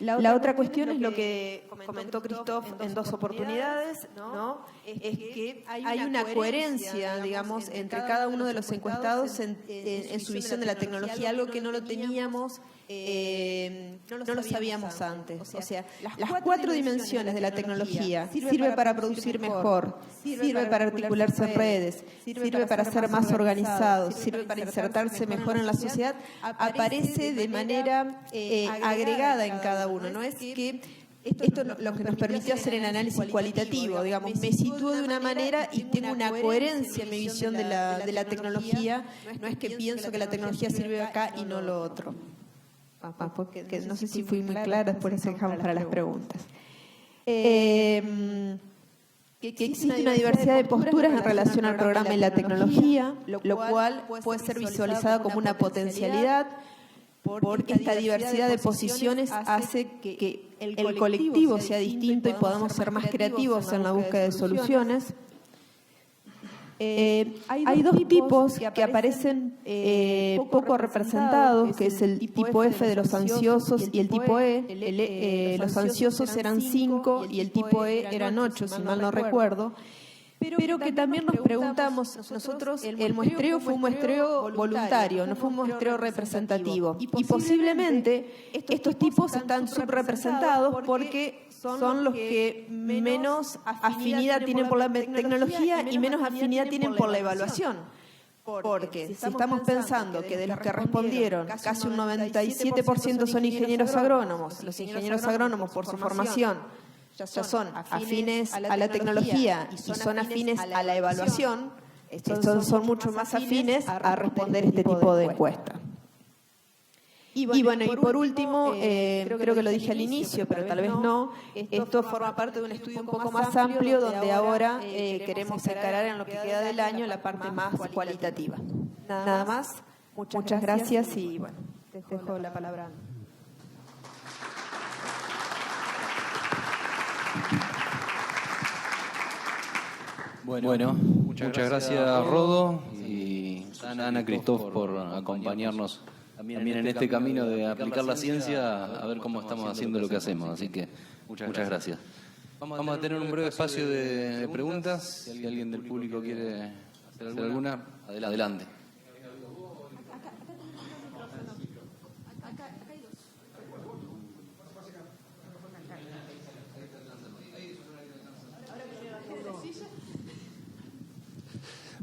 La otra cuestión es lo que comentó Christophe en 2 oportunidades, ¿no? Es que hay una coherencia, digamos, entre cada uno de los encuestados en su visión de la tecnología, algo que no lo teníamos, no lo sabíamos antes. O sea, las 4 dimensiones de la tecnología sirve para producir mejor, sirve para articularse en redes, sirve para ser más organizados, sirve para insertarse mejor en la sociedad, aparece de manera agregada en cada uno. No es que esto lo que nos permitió hacer el análisis cualitativo, digamos, me sitúo de una manera y tengo una coherencia en mi visión de la tecnología, no es que pienso que la tecnología sirve acá y no lo otro. Porque no sé si fui muy clara, después les dejamos para las preguntas. Que existe una diversidad de posturas en relación al programa y la tecnología, lo cual puede ser visualizado como una potencialidad, porque esta diversidad de posiciones hace que el colectivo sea distinto y podamos ser más creativos en la búsqueda de soluciones. Hay dos tipos que aparecen poco representados, que es el tipo F de los ansiosos y el tipo E. Los ansiosos eran 5 y el tipo E eran 8, si mal no recuerdo. Pero que también nos preguntamos, nosotros, el muestreo fue un muestreo voluntario, no fue un muestreo representativo. Y posiblemente estos tipos están subrepresentados porque son los que menos afinidad tienen por la tecnología y menos afinidad tienen por la evaluación. Porque si estamos pensando que de los que respondieron, casi un 97% son ingenieros agrónomos, los ingenieros agrónomos por su formación ya son afines a la tecnología y son afines a la evaluación, estos son mucho más afines a responder este tipo de encuesta. Y bueno, y por último, creo que lo dije al inicio, pero tal vez no, esto forma parte de un estudio un poco más amplio donde ahora queremos encarar en lo que queda del año la parte más cualitativa. Nada más, muchas gracias y bueno, dejo la palabra a Ana. Bueno, muchas gracias Rodo y Ana Cristóf por acompañarnos también en este camino de aplicar la ciencia a ver cómo estamos haciendo lo que hacemos. Así que muchas gracias. Vamos a tener un breve espacio de preguntas. Si alguien del público quiere hacer alguna, adelante.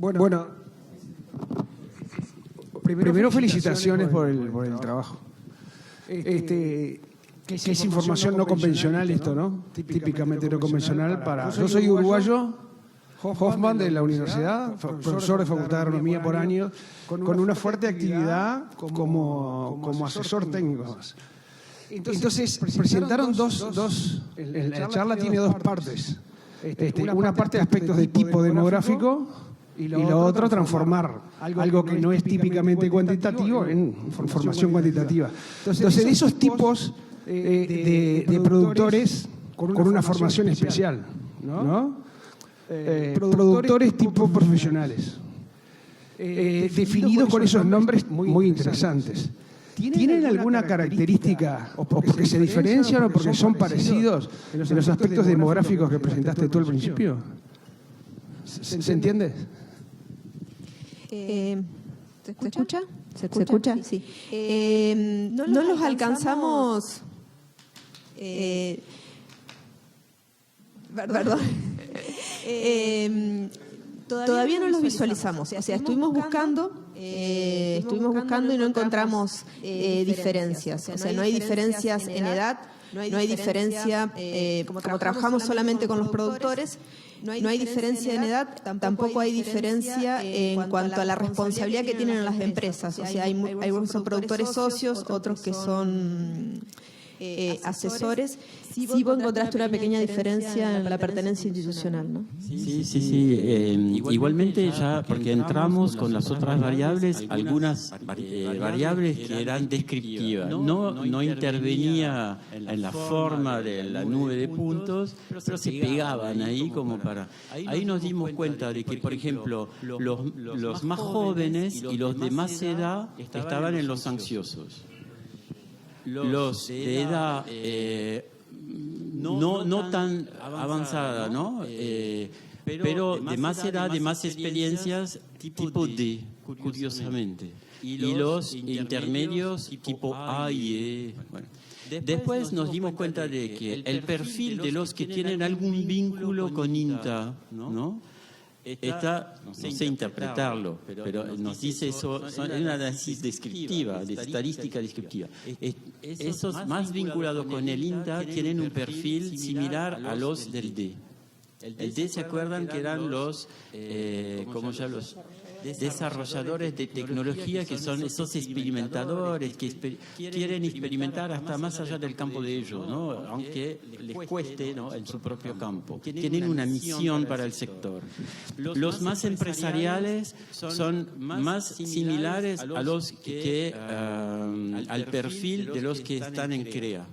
Bueno, primero felicitaciones por el trabajo. Que es información no convencional esto, ¿no? Típicamente no convencional para... Yo soy uruguayo, Hoffman de la universidad, profesor de Facultad de Agronomía por años, con una fuerte actividad como asesor técnico. Entonces, presentaron dos... La charla tiene dos partes. Una parte de aspectos de tipo demográfico y lo otro transformar algo que no es típicamente cuantitativo en información cuantitativa. Entonces, de esos tipos de productores con una formación especial, ¿no? Productores tipo profesionales, definidos con esos nombres muy interesantes. ¿Tienen alguna característica, o porque se diferencian o porque son parecidos en los aspectos demográficos que presentaste tú al principio? ¿Se entiende? ¿Se escucha? ¿Se escucha? Sí. No los alcanzamos... perdón. Todavía no los visualizamos. O sea, estuvimos buscando y no encontramos diferencias. O sea, no hay diferencias en edad, no hay diferencia, como trabajamos solamente con los productores, no hay diferencia en edad, tampoco hay diferencia en cuanto a la responsabilidad que tienen las empresas. O sea, hay algunos son productores socios, otros que son asesores. Sí, vos encontraste una pequeña diferencia en la pertenencia institucional, ¿no? Sí. Igualmente ya, porque entramos con las otras variables, algunas variables que eran descriptivas. No intervenía en la forma de la nube de puntos, pero se pegaban ahí como para... Ahí nos dimos cuenta de que, por ejemplo, los más jóvenes y los de más edad estaban en los ansiosos. Los de edad no tan avanzada, ¿no? Pero de más edad, de más experiencias, tipo D, curiosamente. Y los intermedios, tipo A y E. Bueno. Después nos dimos cuenta de que el perfil de los que tienen algún vínculo con INTA, ¿no? No sé interpretarlo, pero nos dice eso, es una análisis descriptiva, de estadística descriptiva. Esos más vinculados con el INTA tienen un perfil similar a los del D. El D, ¿se acuerdan que eran los, como ya los desarrolladores de tecnología, que son esos experimentadores que quieren experimentar hasta más allá del campo de ellos, ¿no? Aunque les cueste, ¿no?, en su propio campo. Tienen una misión para el sector. Los más empresariales son más similares a los que al perfil de los que están en CREA.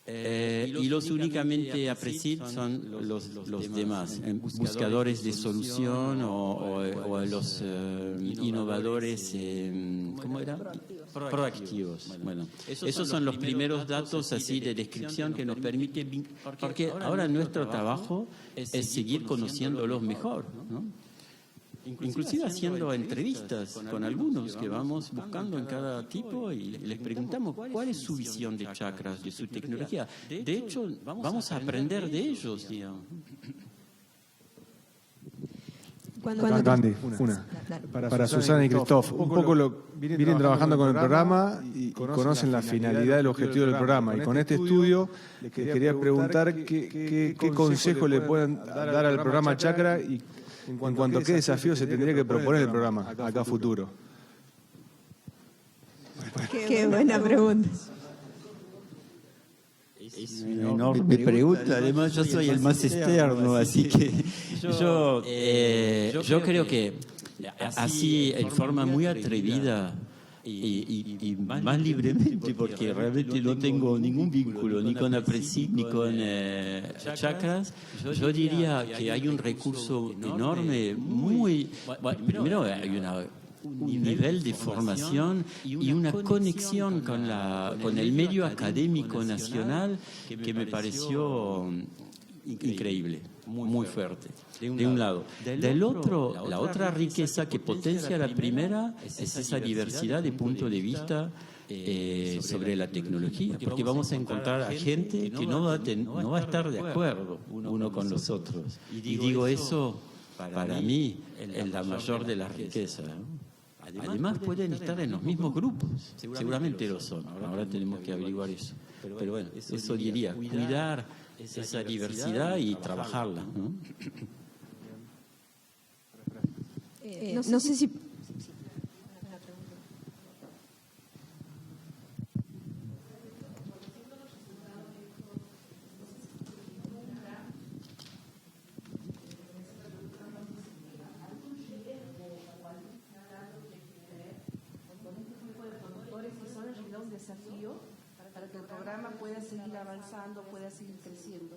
Y los únicamente a predecir son los demás, buscadores de solución o los innovadores, ¿cómo era? Proactivos. Bueno, esos son los primeros datos así de descripción que nos permiten, porque ahora nuestro trabajo es seguir conociéndolos mejor, ¿no? Inclusive haciendo entrevistas con algunos que vamos buscando en cada tipo y les preguntamos cuál es su visión de chakras, de su tecnología. De hecho, vamos a aprender de ellos, digamos. Andy, para Susana y Christoph, un poco vienen trabajando con el programa y conocen la finalidad, el objetivo del programa. Y con este estudio les quería preguntar qué consejo le pueden dar al programa Chakra y en cuanto a qué desafío se tendría que proponer el programa acá a futuro. Qué buena pregunta. Es una enorme pregunta, además yo soy el más externo, así que yo creo que así en forma muy atrevida y más libremente, porque realmente no tengo ningún vínculo ni con APRESIC ni con chakras, yo diría que hay un recurso enorme, muy... Primero hay un nivel de formación y una conexión con el medio académico nacional que me pareció increíble, muy fuerte, de un lado. Del otro, la otra riqueza que potencia la primera es esa diversidad de puntos de vista sobre la tecnología, porque vamos a encontrar a gente que no va a estar de acuerdo uno con los otros. Y digo eso, para mí, es la mayor de las riquezas, ¿no? Además pueden estar en los mismos grupos, seguramente lo son, ahora tenemos que averiguar eso. Pero bueno, eso diría, cuidar esa diversidad y trabajarla, ¿no? No sé si... desafío para que el programa pueda seguir avanzando, pueda seguir creciendo.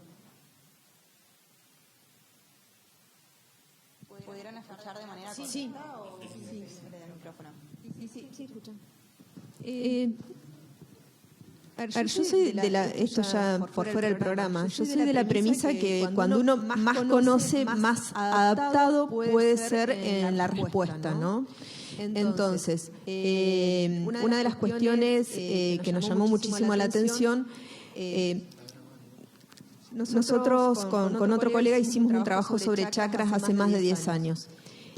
¿Pudieran escuchar de manera Sí. correcta o sí. El micrófono? Sí, escuchan. Yo soy de la, esto ya por fuera del programa, yo soy de la premisa que cuando uno más conoce, más adaptado puede ser en la respuesta, ¿no? Entonces, una de las cuestiones que nos llamó muchísimo la atención, nosotros con otro colega hicimos un trabajo sobre chakras hace más de 10 años.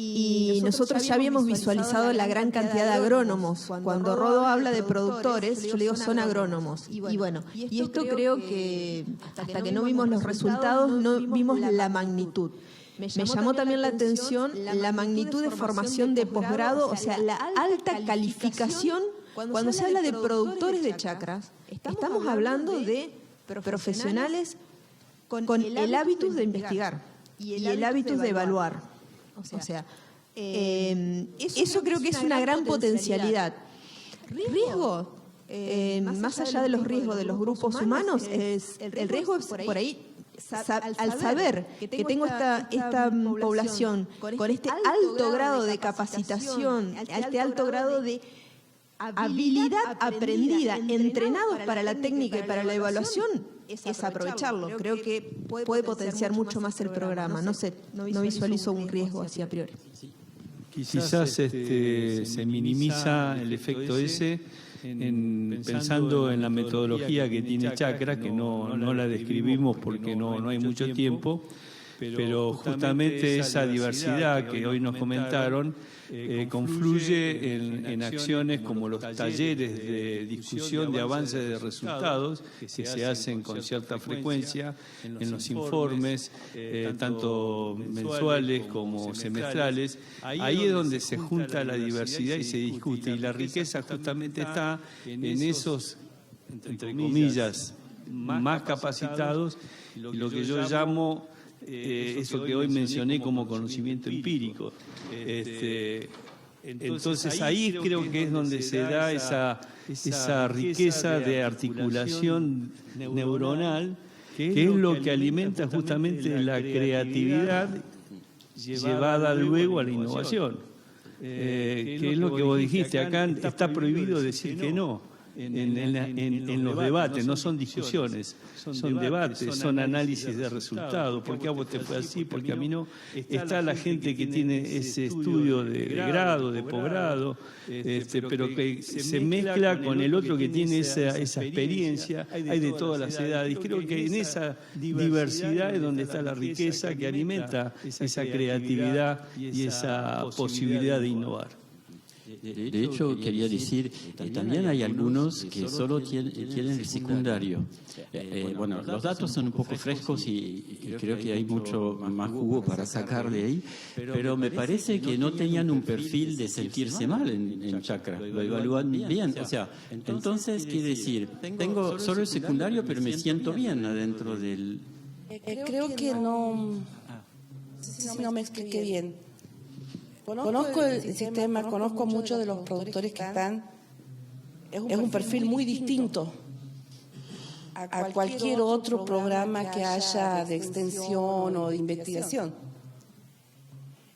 Y nosotros ya habíamos visualizado la gran cantidad de agrónomos. Cuando Rodo habla de productores, yo le digo son agrónomos. Y bueno, y esto creo que hasta que no vimos los resultados, no vimos la magnitud. Me llamó también la atención la magnitud de formación de posgrado, o sea, la alta calificación. Cuando se habla de productores de chakras, estamos hablando de profesionales con el hábitus de investigar y el hábitus de evaluar. O sea, eso creo que es una gran potencialidad. ¿Riesgo? Más allá de los riesgos de los grupos humanos, el riesgo es por ahí. Al saber que tengo esta población con este alto grado de capacitación, este alto grado de habilidad aprendida, entrenados para la técnica y para la evaluación, es aprovecharlo. Creo que puede potenciar mucho más el programa. No sé, no visualizo un riesgo así a priori. Quizás se minimiza el efecto ese pensando en la metodología que tiene Chakra, que no la describimos porque no hay mucho tiempo, pero justamente esa diversidad que hoy nos comentaron confluye en acciones como los talleres de discusión de avances de resultados que se hacen con cierta frecuencia en los informes, tanto mensuales como semestrales. Ahí es donde se junta la diversidad y se discute, y la riqueza justamente está en esos, entre comillas, más capacitados, lo que yo llamo eso que hoy mencioné como conocimiento empírico. Entonces ahí creo que es donde se da esa riqueza de articulación neuronal, que es lo que alimenta justamente la creatividad llevada luego a la innovación. Que es lo que vos dijiste, acá está prohibido decir que no. En los debates, no son discusiones, son debates, son análisis de resultados. ¿Por qué a vos te fue así? ¿Por qué a mí no? Está la gente que tiene ese estudio de grado, de posgrado, pero que se mezcla con el otro que tiene esa experiencia. Hay de todas las edades. Creo que en esa diversidad es donde está la riqueza que alimenta esa creatividad y esa posibilidad de innovar. De hecho, quería decir que también hay algunos que solo tienen el secundario. Bueno, los datos son un poco frescos y creo que hay mucho más jugo para sacar de ahí, pero me parece que no tenían un perfil de sentirse mal en chakra. Lo evalúan bien. O sea, entonces quiere decir, tengo solo el secundario, pero me siento bien adentro del... Creo que no me expliqué bien. Conozco el sistema, conozco muchos de los productores que están. Es un perfil muy distinto a cualquier otro programa que haya de extensión o de investigación.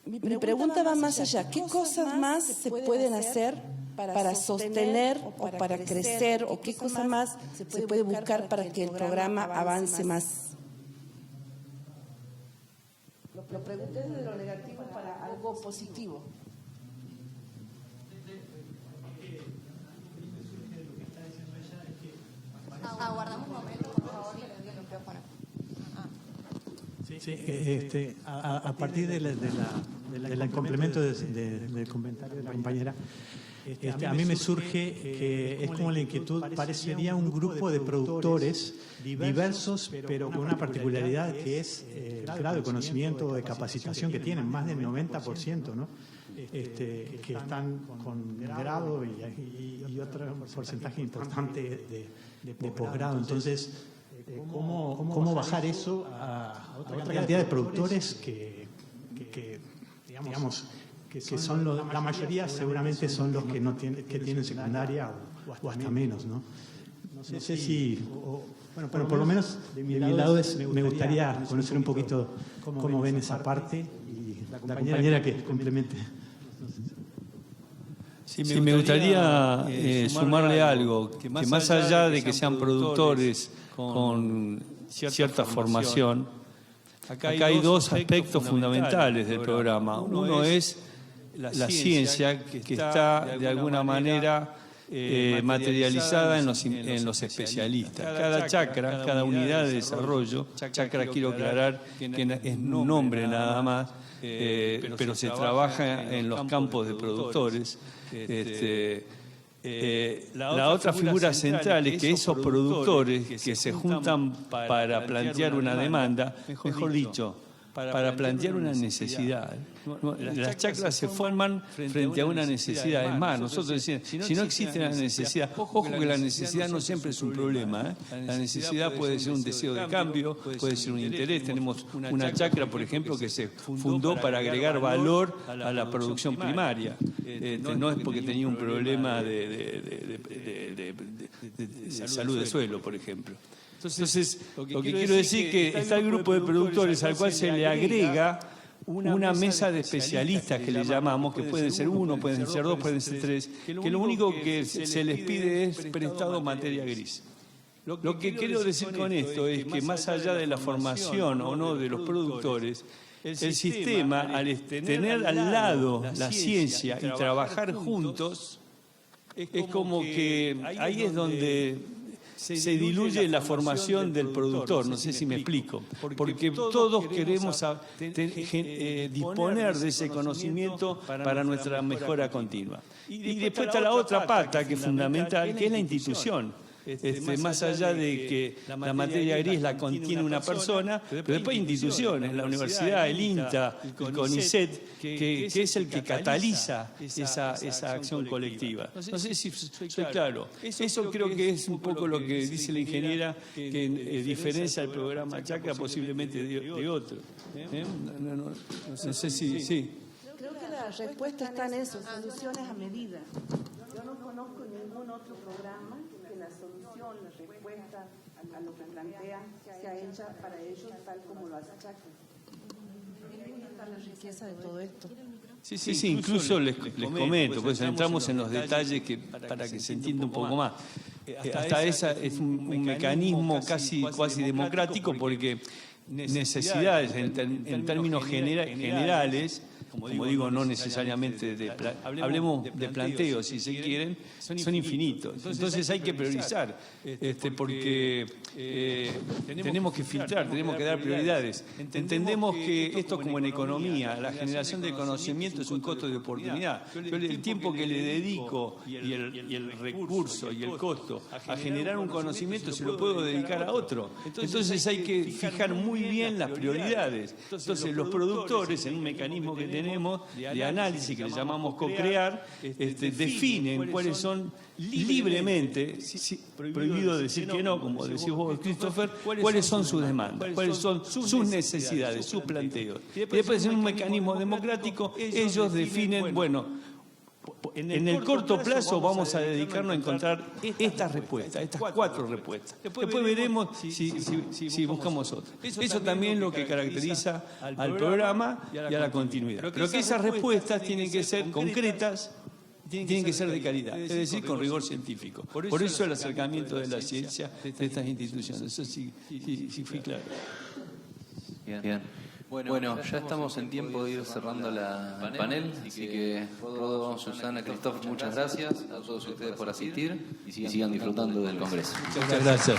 Mi pregunta va más allá. ¿Qué cosas más se pueden hacer para sostener o para crecer? ¿O qué cosas más se puede buscar para que el programa avance más? Lo pregunté desde lo negativo para algo positivo. Aguardamos un momento, por favor, y le doy el micrófono. Sí, a partir del complemento del comentario de la compañera, a mí me surge que es como la inquietud, parecería un grupo de productores diversos, pero con una particularidad que es el grado de conocimiento o de capacitación que tienen, más del 90%, ¿no? Que están con grado y otro porcentaje importante de posgrado. Entonces, ¿cómo bajar eso a otra cantidad de productores que digamos, que son la mayoría seguramente son los que no tienen secundaria o hasta menos, ¿no? No sé si, bueno, pero por lo menos de mi lado me gustaría conocer un poquito cómo ven esa parte y la compañera que complemente. Sí, me gustaría sumarle algo, que más allá de que sean productores con cierta formación, acá hay dos aspectos fundamentales del programa. Uno es la ciencia, que está de alguna manera materializada en los especialistas. Cada chakra, cada unidad de desarrollo, chakra quiero aclarar que es un nombre nada más, pero se trabaja en los campos de productores. La otra figura central es que esos productores que se juntan para plantear una demanda, mejor dicho, para plantear una necesidad. Las chacras se forman frente a una necesidad. Es más, nosotros decimos, si no existe la necesidad, ojo que la necesidad no siempre es un problema. La necesidad puede ser un deseo de cambio, puede ser un interés. Tenemos una chacra, por ejemplo, que se fundó para agregar valor a la producción primaria. No es porque tenía un problema de salud de suelo, por ejemplo. Entonces, lo que quiero decir es que está el grupo de productores al cual se le agrega una mesa de especialistas que le llamamos, que pueden ser uno, pueden ser dos, pueden ser tres, que lo único que se les pide es prestado materia gris. Lo que quiero decir con esto es que más allá de la formación o no de los productores, el sistema, al tener al lado la ciencia y trabajar juntos, es como que ahí es donde se diluye la formación del productor, no sé si me explico, porque todos queremos disponer de ese conocimiento para nuestra mejora continua. Y después está la otra pata que es fundamental, que es la institución. Más allá de que la materia gris la contiene una persona, pero después hay instituciones, la universidad, el INTA, el CONICET, que es el que cataliza esa acción colectiva. No sé si soy claro. Eso creo que es un poco lo que dice la ingeniera, que diferencia el programa Chakra posiblemente de otro. No sé si... Sí. Creo que la respuesta está en eso, soluciones a medida. Yo no conozco ningún otro programa que la solución, la respuesta a lo que plantean sea hecha para ellos tal como lo hace Chacras. Está la riqueza de todo esto. Sí, incluso les comento, pues entramos en los detalles para que se entienda un poco más. Hasta esa es un mecanismo casi democrático, porque necesidades en términos generales, como digo, no necesariamente hablemos de planteos, si se quieren, son infinitos. Entonces hay que priorizar, porque tenemos que filtrar, tenemos que dar prioridades. Entendemos que esto, como en economía, la generación de conocimiento es un costo de oportunidad. Yo el tiempo que le dedico y el recurso y el costo a generar un conocimiento se lo puedo dedicar a otro. Entonces hay que fijar muy bien las prioridades. Entonces los productores, en un mecanismo que tenemos de análisis que le llamamos co-crear, definen cuáles son libremente, prohibido decir que no, como decís vos, Christopher, cuáles son sus demandas, cuáles son sus necesidades, sus planteos. Y después, en un mecanismo democrático, ellos definen, bueno, en el corto plazo vamos a dedicarnos a encontrar estas respuestas, estas 4 respuestas. Después veremos si buscamos otras. Eso también es lo que caracteriza al programa y a la continuidad. Pero que esas respuestas tienen que ser concretas, tienen que ser de calidad, es decir, con rigor científico. Por eso el acercamiento de la ciencia de estas instituciones. Eso sí fui claro. Bien. Bueno, ya estamos en tiempo de ir cerrando el panel, así que Rodo, Susana, Christoph, muchas gracias a todos ustedes por asistir y sigan disfrutando del Congreso. Muchas gracias.